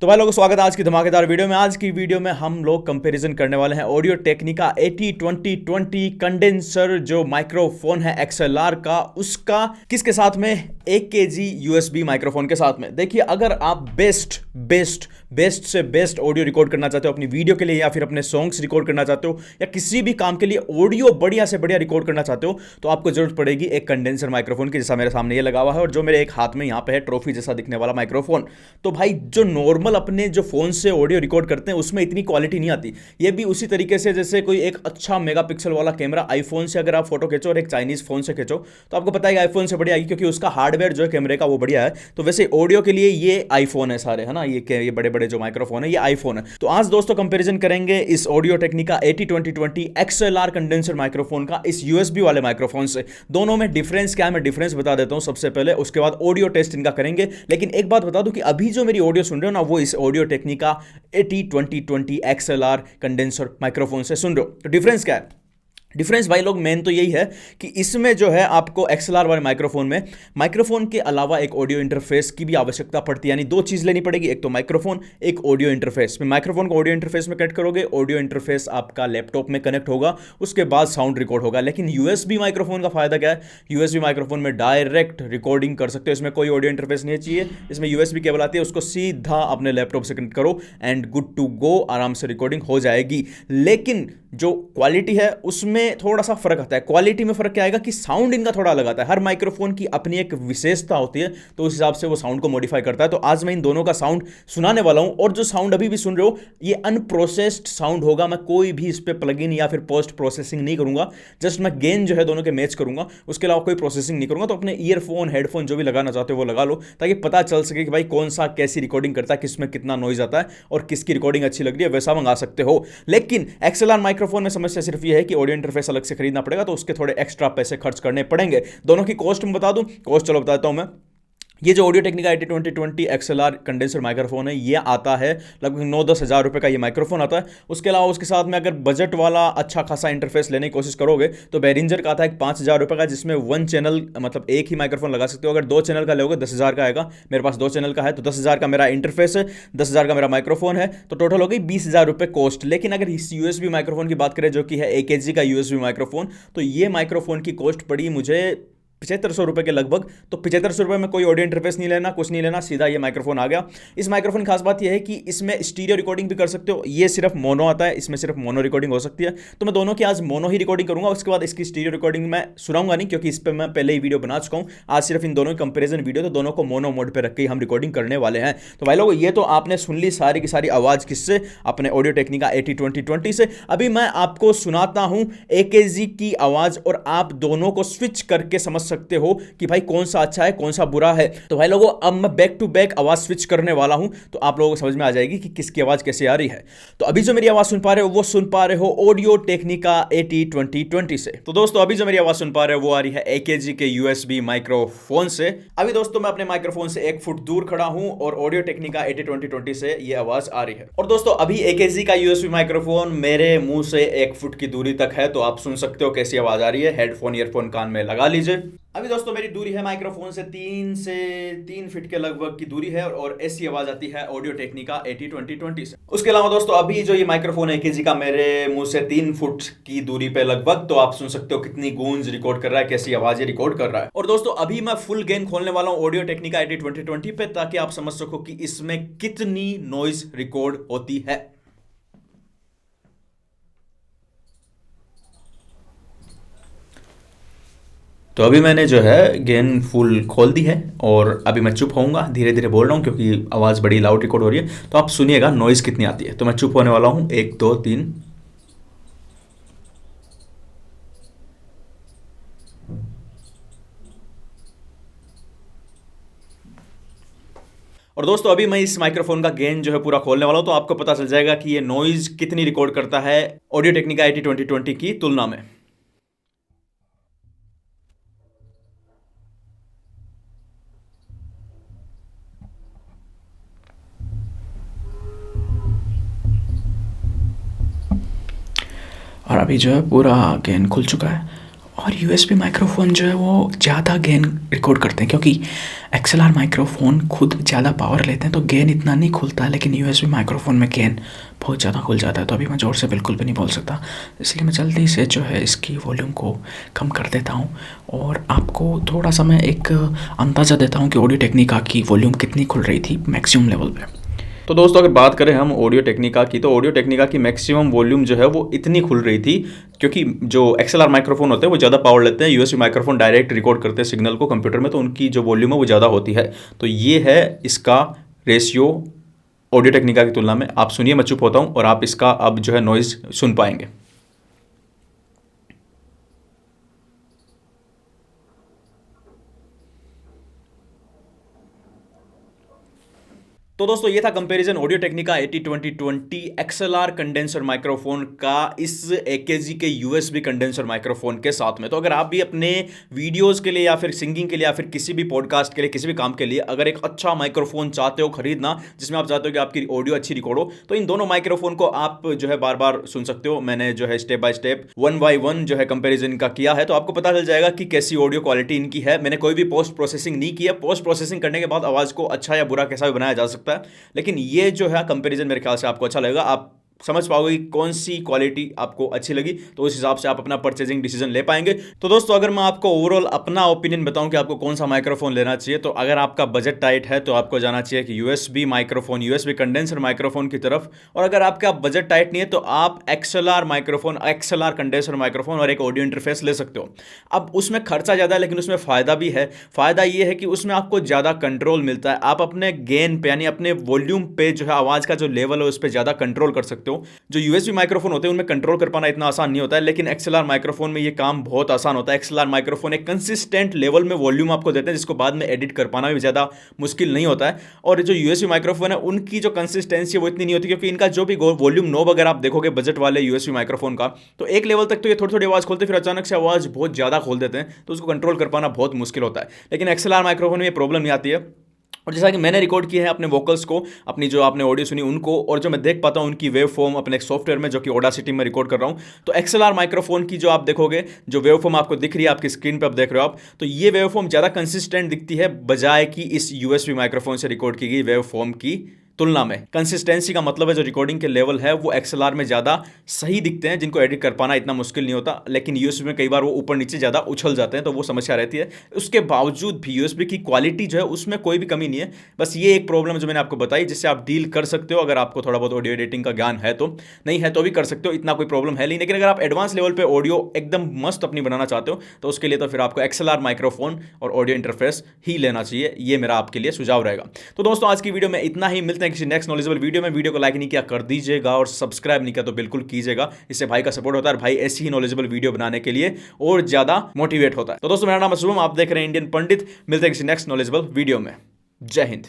तो भाई लोगों स्वागत है आज की धमाकेदार वीडियो में। आज की वीडियो में हम लोग कंपैरिजन करने वाले हैं ऑडियो टेक्निका AT2020 कंडेंसर जो माइक्रोफोन है XLR का, उसका किसके साथ में, 1 kg USB माइक्रोफोन के साथ में। देखिए, अगर आप बेस्ट से बेस्ट ऑडियो रिकॉर्ड करना चाहते हो अपनी वीडियो के लिए, या फिर अपने सॉन्ग्स रिकॉर्ड करना चाहते हो, या किसी भी काम के लिए ऑडियो बढ़िया से बढ़िया रिकॉर्ड करना चाहते हो, तो आपको जरूरत पड़ेगी एक कंडेंसर माइक्रोफोन की, जैसा मेरे सामने ये लगा हुआ है और जो मेरे एक हाथ में यहाँ पे है ट्रॉफी जैसा दिखने वाला माइक्रोफोन। तो भाई जो नॉर्मल अपने जो फोन से ऑडियो रिकॉर्ड करते हैं उसमें इतनी क्वालिटी नहीं आती। ये भी उसी तरीके से जैसे कोई एक अच्छा मेगापिक्सल वाला कैमरा आईफोन से अगर आप फोटो खींचो और एक चाइनीज फोन से खींचो तो आपको पता है कि आईफोन से बढ़िया आएगी, क्योंकि उसका हार्डवेयर जो है कैमरे का वो बढ़िया है। तो वैसे ऑडियो के लिए ये आईफोन है सारे, है ना, ये बड़े बड़े जो माइक्रोफोन है ये आईफोन है। तो आज दोस्तों कंपेरिजन करेंगे इस audio Technica AT2020 XLR condenser microphone का इस यूएसबी वाले माइक्रोफोन से। दोनों में डिफरेंस क्या है मैं डिफरेंस बता देता हूं सबसे पहले, उसके बाद ऑडियो टेस्ट इनका करेंगे। लेकिन एक बात बता दूं कि अभी जो मेरी ऑडियो सुन रहे हो ना, वो इस audio Technica AT2020 XLR condenser microphone से सुन रहे हो। तो डिफरेंस क्या है? डिफरेंस भाई लोग मेन तो यही है कि इसमें जो है आपको XLR वाले माइक्रोफोन में माइक्रोफोन के अलावा एक ऑडियो इंटरफेस की भी आवश्यकता पड़ती है, यानी दो चीज़ लेनी पड़ेगी, एक तो माइक्रोफोन, एक ऑडियो इंटरफेस। में माइक्रोफोन को ऑडियो इंटरफेस में कनेक्ट करोगे, ऑडियो इंटरफेस आपका लैपटॉप में कनेक्ट होगा, उसके बाद साउंड रिकॉर्ड होगा। लेकिन यूएसबी माइक्रोफोन का फायदा क्या है? यूएसबी माइक्रोफोन में डायरेक्ट रिकॉर्डिंग कर सकते हो, इसमें कोई ऑडियो इंटरफेस नहीं चाहिए। इसमें यूएसबी केबल आती है, उसको सीधा अपने लैपटॉप से कनेक्ट करो एंड गुड टू गो, आराम से रिकॉर्डिंग हो जाएगी। लेकिन जो क्वालिटी है उसमें थोड़ा सा फर्क आता है। क्वालिटी में फर्क क्या आएगा कि साउंड इनका थोड़ा अलग आता है। हर माइक्रोफोन की अपनी एक विशेषता होती है, तो उस हिसाब से वो साउंड को मॉडिफाई करता है। तो आज मैं इन दोनों का साउंड सुनाने वाला हूं, और जो साउंड अभी भी सुन रहे हो ये अनप्रोसेस्ड साउंड होगा। मैं कोई भी इस पे प्लगइन या फिर पोस्ट प्रोसेसिंग नहीं करूंगा, जस्ट मैं गेन जो है दोनों के मैच करूंगा, उसके अलावा कोई प्रोसेसिंग नहीं करूंगा। तो अपने ईयरफोन हेडफोन जो भी लगाना चाहते हो वो लगा लो, ताकि पता चल सके कि भाई कौन सा कैसी रिकॉर्डिंग करता है, किसमें कितना नॉइज आता है और किसकी रिकॉर्डिंग अच्छी लग रही है, वैसा मंगा सकते हो। लेकिन XLR माइक्रोफोन में समस्या सिर्फ ये है कि ऑडियो इंटरफेस अलग से खरीदना पड़ेगा, तो उसके थोड़े एक्स्ट्रा पैसे खर्च करने पड़ेंगे। दोनों की कॉस्ट में बता दूं, कॉस्ट चलो बताता हूं मैं। ये जो audio Technica AT2020 XLR condenser microphone है, ये आता है लगभग 9-10 हज़ार रुपये का ये माइक्रोफोन आता है। उसके अलावा उसके साथ में अगर बजट वाला अच्छा खासा इंटरफेस लेने की कोशिश करोगे तो बेरिंजर का आता है 5,000 रुपये का, जिसमें 1 चैनल मतलब एक ही माइक्रोफोन लगा सकते हो। अगर 2 चैनल का लोगे 10,000 का आएगा। मेरे पास 2 चैनल का है, तो 10,000 का मेरा इंटरफेस है, 10,000 का मेरा माइक्रोफोन है, तो टोटल हो गई 20,000 रुपये कॉस्ट। लेकिन अगर इस यूएसबी माइक्रोफोन की बात करें जो कि है 1 kg का यूएसबी माइक्रोफोन, तो ये माइक्रोफोन की कॉस्ट पड़ी मुझे 7500 रुपये के लगभग। तो 7500 रुपये में कोई ऑडियो इंटरफेस नहीं लेना, कुछ नहीं लेना, सीधा ये माइक्रोफोन आ गया। इस माइक्रोफोन की खास बात यह है कि इसमें स्टीरियो रिकॉर्डिंग भी कर सकते हो। ये सिर्फ मोनो आता है, इसमें सिर्फ मोनो रिकॉर्डिंग हो सकती है। तो मैं दोनों की आज मोनो ही रिकॉर्डिंग करूंगा, उसके बाद इसकी स्टीरियो रिकॉर्डिंग मैं सुनाऊंगा नहीं, क्योंकि इस पर मैं पहले ही वीडियो बना चुका हूं। आज सिर्फ इन दोनों की कंपेरिजन वीडियो, तो दोनों को मोनो मोड पर रख के हम रिकॉर्डिंग करने वाले हैं। तो भाई लोग ये तो आपने सुन ली सारी की सारी आवाज़ किससे, अपने ऑडियो टेक्निका AT2020 से। अभी मैं आपको सुनाता हूं 1 kg की आवाज़, और आप दोनों को स्विच करके समझ सकते हो कि भाई कौन सा अच्छा है कौन सा बुरा है। तो भाई लोगों अब मैं बैक टू बैक आवाज स्विच करने वाला हूं, तो आप लोगों को समझ में आ जाएगी कि किसकी आवाज कैसे आ रही है। तो अभी जो मेरी आवाज सुन पा रहे हो वो सुन पा रहे हो ऑडियो टेक्निका AT2020 से। तो दोस्तों अभी जो मेरी आवाज सुन पा रहे हो वो आ रही है 1 kg के USB माइक्रोफोन से। अभी दोस्तों मैं अपने माइक्रोफोन से 1 फुट दूर खड़ा हूं और ऑडियो टेक्निका AT2020 से ये आवाज आ रही है। और दोस्तों अभी 1 kg का USB माइक्रोफोन मेरे मुंह से 1 फुट की दूरी तक है, तो आप सुन सकते हो कैसी आवाज आ रही है। हेडफोन ईयरफोन कान में लगा लीजिए। अभी दोस्तों मेरी दूरी है माइक्रोफोन से 3 फीट के लगभग की दूरी है, और ऐसी आवाज आती है ऑडियो टेक्निका AT2020 से। उसके अलावा दोस्तों अभी जो ये माइक्रोफोन है 1 kg का मेरे मुंह से 3 फुट की दूरी पे लगभग, तो आप सुन सकते हो कितनी गूंज रिकॉर्ड कर रहा है, कैसी आवाज रिकॉर्ड कर रहा है। और दोस्तों अभी मैं फुल गेन खोलने वाला हूं ऑडियो टेक्निका AT2020 पे, ताकि आप समझ सको कि इसमें कितनी नॉइज रिकॉर्ड होती है। तो अभी मैंने जो है गेन फुल खोल दी है, और अभी मैं चुप होऊंगा, धीरे धीरे बोल रहा हूँ क्योंकि आवाज़ बड़ी लाउड रिकॉर्ड हो रही है। तो आप सुनिएगा नॉइज़ कितनी आती है। तो मैं चुप होने वाला हूँ, 1 2 3। और दोस्तों अभी मैं इस माइक्रोफोन का गेन जो है पूरा खोलने वाला हूँ, तो आपको पता चल जाएगा कि ये नॉइज़ कितनी रिकॉर्ड करता है ऑडियो टेक्निका AT2020 की तुलना में। और अभी जो है पूरा गेन खुल चुका है, और यूएसबी माइक्रोफोन जो है वो ज़्यादा गेन रिकॉर्ड करते हैं, क्योंकि एक्सएलआर माइक्रोफोन खुद ज़्यादा पावर लेते हैं तो गेन इतना नहीं खुलता है, लेकिन यूएसबी माइक्रोफोन में गेन बहुत ज़्यादा खुल जाता है। तो अभी मैं ज़ोर से बिल्कुल भी नहीं बोल सकता, इसलिए मैं जल्दी से जो है इसकी वॉल्यूम को कम कर देता हूँ और आपको थोड़ा सा मैं एक अंदाज़ा देता हूँ कि ऑडियो टेक्निका की वॉल्यूम कितनी खुल रही थी मैक्सिमम लेवल पे। तो दोस्तों अगर बात करें हम ऑडियो टेक्निका की, तो ऑडियो टेक्निका की मैक्सिमम वॉल्यूम जो है वो इतनी खुल रही थी, क्योंकि जो एक्सएलआर माइक्रोफोन होते हैं वो ज़्यादा पावर लेते हैं, यूएसबी माइक्रोफोन डायरेक्ट रिकॉर्ड करते हैं सिग्नल को कंप्यूटर में, तो उनकी जो वॉल्यूम है वो ज़्यादा होती है। तो ये है इसका रेशियो ऑडियो टेक्निका की तुलना में। आप सुनिए, मैं चुप होता हूँ और आप इसका अब जो है नॉइज़ सुन पाएंगे। तो दोस्तों ये था comparison audio Technica 80-20-20 XLR condenser microphone का इस AKG के यूएसबी कंडेंसर माइक्रोफोन के साथ में। तो अगर आप भी अपने वीडियोस के लिए या फिर सिंगिंग के लिए या फिर किसी भी पॉडकास्ट के लिए, किसी भी काम के लिए अगर एक अच्छा माइक्रोफोन चाहते हो खरीदना, जिसमें आप चाहते हो कि आपकी ऑडियो अच्छी रिकॉर्ड हो, तो इन दोनों माइक्रोफोन को आप जो है बार बार सुन सकते हो। मैंने जो है स्टेप बाय स्टेप 1 by 1 जो है कंपेरिजन का किया है, तो आपको पता चल जाएगा कि कैसी ऑडियो क्वालिटी इनकी है। मैंने कोई भी पोस्ट प्रोसेसिंग नहीं किया, पोस्ट प्रोसेसिंग करने के बाद आवाज़ को अच्छा या बुरा कैसा भी बनाया जा सकता है, लेकिन ये जो है कंपैरिजन मेरे ख्याल से आपको अच्छा लगेगा। आप समझ पाओगे कि कौन सी क्वालिटी आपको अच्छी लगी, तो उस हिसाब से आप अपना परचेजिंग डिसीजन ले पाएंगे। तो दोस्तों अगर मैं आपको ओवरऑल अपना ओपिनियन बताऊं कि आपको कौन सा माइक्रोफोन लेना चाहिए, तो अगर आपका बजट टाइट है तो आपको जाना चाहिए कि USB microphone, USB condenser microphone की तरफ। और अगर आपका बजट टाइट नहीं है तो आप XLR microphone, XLR condenser microphone और एक ऑडियो इंटरफेस ले सकते हो। अब उसमें खर्चा ज़्यादा है, लेकिन उसमें फ़ायदा भी है। फ़ायदा ये है कि उसमें आपको ज़्यादा कंट्रोल मिलता है। आप अपने गेन पे यानी अपने वॉल्यूम पे जो है आवाज़ का जो लेवल है उस पर ज़्यादा कंट्रोल कर सकते हो। जो यूएसबी माइक्रोफोन होते हैं उनमें कंट्रोल कर पाना इतना आसान नहीं होता है, लेकिन एक्सएलआर माइक्रोफोन में ये काम बहुत आसान होता है। एक्सएलआर माइक्रोफोन एक कंसिस्टेंट लेवल में वॉल्यूम आपको देते हैं, जिसको बाद में एडिट कर पाना भी ज़्यादा मुश्किल नहीं होता है। और जो यूएसबी माइक्रोफोन है उनकी जो कंसिस्टेंसी है वो इतनी नहीं होती, क्योंकि इनका जो भी वॉल्यूम नॉब अगर आप देखोगे बजट वाले यूएसबी माइक्रोफोन का, तो एक लेवल तक तो ये थोड़ी थोड़ी आवाज़ खोलते, फिर अचानक से आवाज़ बहुत ज़्यादा खोल देते हैं, तो उसको कंट्रोल कर पाना बहुत मुश्किल होता है। लेकिन एक्सएलआर माइक्रोफोन में ये प्रॉब्लम नहीं आती है। और जैसा कि मैंने रिकॉर्ड किया है अपने वोकल्स को, अपनी जो आपने ऑडियो सुनी उनको, और जो मैं देख पाता हूँ उनकी वेव फॉर्म अपने एक सॉफ्टवेयर में जो कि ऑडासिटी में रिकॉर्ड कर रहा हूँ, तो एक्सएलआर माइक्रोफोन की जो आप देखोगे जो वेव फॉर्म आपको दिख रही है आपकी स्क्रीन पे आप देख रहे हो आप, तो ये वेव फॉर्म ज़्यादा कंसिस्टेंट दिखती है बजाय कि इस यूएसबी माइक्रोफोन से रिकॉर्ड की गई वेव फॉर्म की तुलना में। कंसिस्टेंसी का मतलब है जो रिकॉर्डिंग के लेवल है वो एक्सएलआर में ज़्यादा सही दिखते हैं, जिनको एडिट कर पाना इतना मुश्किल नहीं होता। लेकिन यूएसबी में कई बार वो ऊपर नीचे ज़्यादा उछल जाते हैं, तो वो समस्या रहती है। उसके बावजूद भी यूएसबी की क्वालिटी जो है उसमें कोई भी कमी नहीं है। बस ये एक प्रॉब्लम जो मैंने आपको बताई, जिससे आप डील कर सकते हो अगर आपको थोड़ा बहुत ऑडियो एडिटिंग का ज्ञान है तो। नहीं है तो भी कर सकते हो, इतना कोई प्रॉब्लम है नहीं। लेकिन अगर आप एडवांस लेवल पर ऑडियो एकदम मस्त अपनी बनाना चाहते हो, तो उसके लिए तो फिर आपको एक्सएलआर माइक्रोफोन और ऑडियो इंटरफेस ही लेना चाहिए। ये मेरा आपके लिए सुझाव रहेगा। तो दोस्तों आज की वीडियो में इतना ही, मिलते हैं किसी नेक्स्ट नॉलेजेबल वीडियो में। वीडियो को लाइक नहीं किया कर दीजिएगा और सब्सक्राइब नहीं किया तो बिल्कुल कीजिएगा, इससे भाई का सपोर्ट होता है और भाई ऐसी ही नॉलेजेबल वीडियो बनाने के लिए और ज्यादा मोटिवेट होता है। तो दोस्तों मेरा नाम है शुभम, आप देख रहे हैं इंडियन पंडित। मिलते हैं किसी नेक्स्ट नॉलेजेबल वीडियो में। जय हिंद।